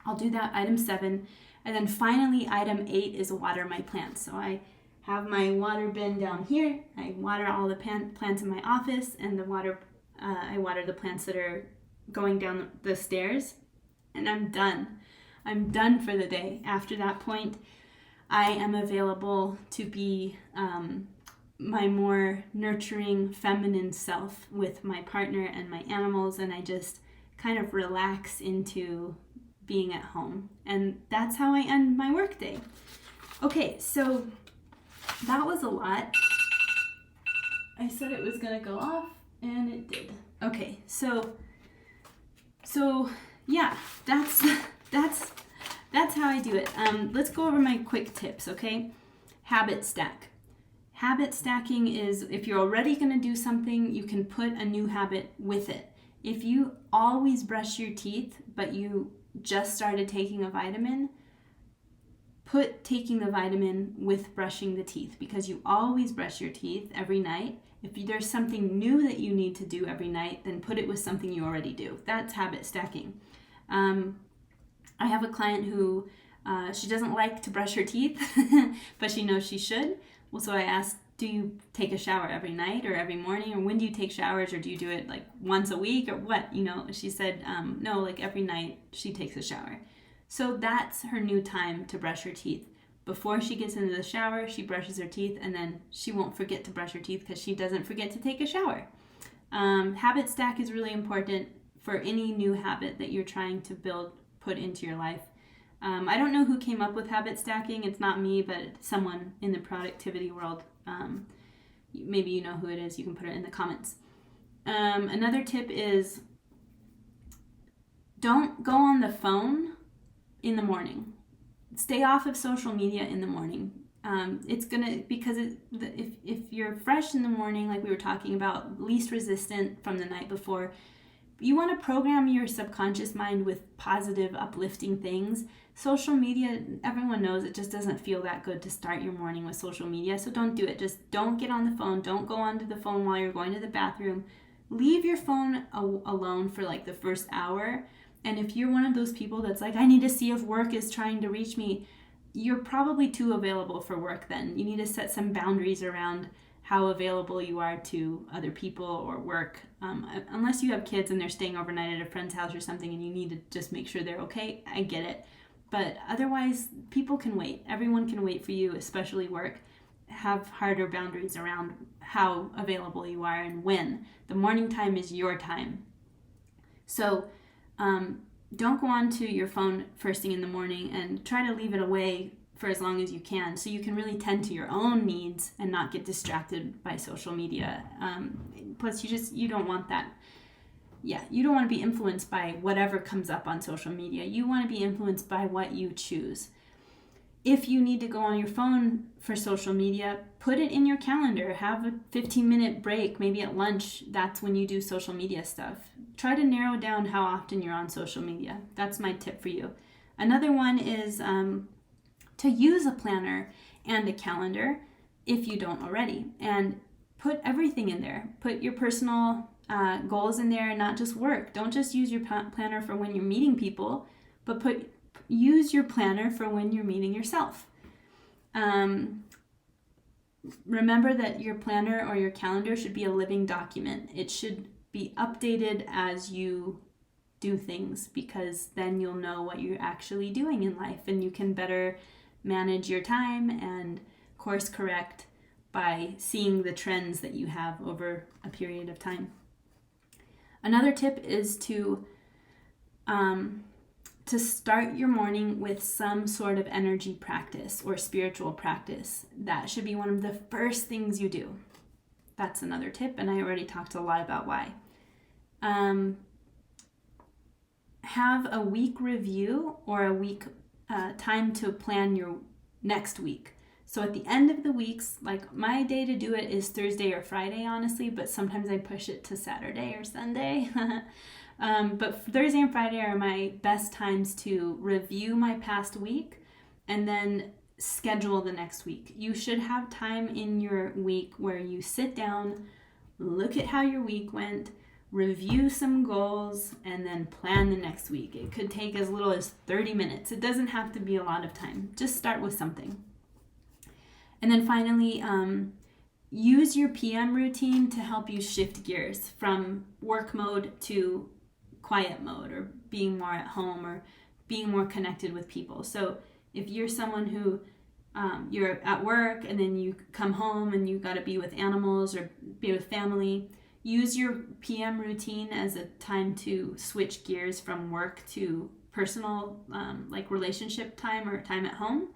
A: I'll do that, item 7. And then finally, item 8 is water my plants. So I have my water bin down here. I water all the plants in my office, and I water the plants that are going down the stairs. And I'm done. I'm done for the day. After that point, I am available to be my more nurturing feminine self with my partner and my animals, and I just kind of relax into being at home. And that's how I end my workday. Okay, so that was a lot. I said it was gonna go off, and it did. Okay, so yeah, that's how I do it. Let's go over my quick tips, okay? Habit stack. Habit stacking is if you're already gonna do something, you can put a new habit with it. If you always brush your teeth, but you just started taking a vitamin, put taking the vitamin with brushing the teeth, because you always brush your teeth every night. If there's something new that you need to do every night, then put it with something you already do. That's habit stacking. I have a client who she doesn't like to brush her teeth, but she knows she should. Well, so I asked, do you take a shower every night or every morning, or when do you take showers, or do you do it like once a week or what? She said, no, like every night she takes a shower. So that's her new time to brush her teeth. Before she gets into the shower, she brushes her teeth, and then she won't forget to brush her teeth because she doesn't forget to take a shower. Habit stack is really important for any new habit that you're trying to put into your life. I don't know who came up with habit stacking. It's not me, but someone in the productivity world. Maybe you know who it is. You can put it in the comments. Another tip is don't go on the phone in the morning. Stay off of social media in the morning. If you're fresh in the morning, like we were talking about, least resistant from the night before, you want to program your subconscious mind with positive, uplifting things. Social media, everyone knows it just doesn't feel that good to start your morning with social media, so don't do it. Just don't get on the phone. Don't go onto the phone while you're going to the bathroom. Leave your phone alone for like the first hour. And if you're one of those people that's like, I need to see if work is trying to reach me, you're probably too available for work then. You need to set some boundaries around how available you are to other people or work. Unless you have kids and they're staying overnight at a friend's house or something and you need to just make sure they're okay, I get it. But otherwise, people can wait. Everyone can wait for you, especially work. Have harder boundaries around how available you are and when. The morning time is your time. So don't go onto your phone first thing in the morning, and try to leave it away for as long as you can so you can really tend to your own needs and not get distracted by social media. Plus, you don't want that. Yeah, you don't want to be influenced by whatever comes up on social media. You want to be influenced by what you choose. If you need to go on your phone for social media, put it in your calendar. Have a 15-minute break, maybe at lunch. That's when you do social media stuff. Try to narrow down how often you're on social media. That's my tip for you. Another one is to use a planner and a calendar if you don't already, and put everything in there. Put your personal goals in there, not just work. Don't just use your planner for when you're meeting people, but use your planner for when you're meeting yourself. Remember that your planner or your calendar should be a living document. It should be updated as you do things, because then you'll know what you're actually doing in life and you can better manage your time and course correct by seeing the trends that you have over a period of time. Another tip is to start your morning with some sort of energy practice or spiritual practice. That should be one of the first things you do. That's another tip, and I already talked a lot about why. Have a week review or a week time to plan your next week. So at the end of the weeks, like my day to do it is Thursday or Friday, honestly, but sometimes I push it to Saturday or Sunday. But Thursday and Friday are my best times to review my past week and then schedule the next week. You should have time in your week where you sit down, look at how your week went, review some goals, and then plan the next week. It could take as little as 30 minutes. It doesn't have to be a lot of time. Just start with something. And then finally, use your PM routine to help you shift gears from work mode to quiet mode, or being more at home, or being more connected with people. So if you're someone who you're at work and then you come home and you got to be with animals or be with family, use your PM routine as a time to switch gears from work to personal, like relationship time or time at home.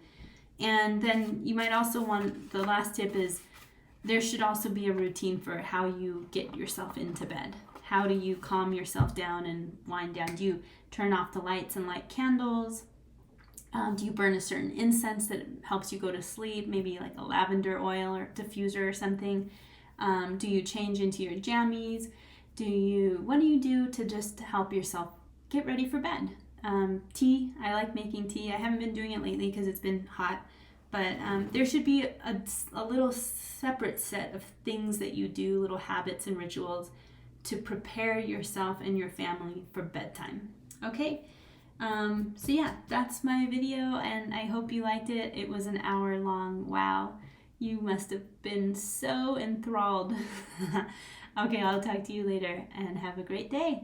A: And then you might also want, the last tip is there should also be a routine for how you get yourself into bed. How do you calm yourself down and wind down? Do you turn off the lights and light candles? Do you burn a certain incense that helps you go to sleep? Maybe like a lavender oil or diffuser or something. Do you change into your jammies? What do you do to just help yourself get ready for bed? Tea. I like making tea. I haven't been doing it lately because it's been hot. But there should be a little separate set of things that you do, little habits and rituals to prepare yourself and your family for bedtime. Okay? So yeah, that's my video, and I hope you liked it. It was an hour long. Wow. You must have been so enthralled. Okay, I'll talk to you later, and have a great day.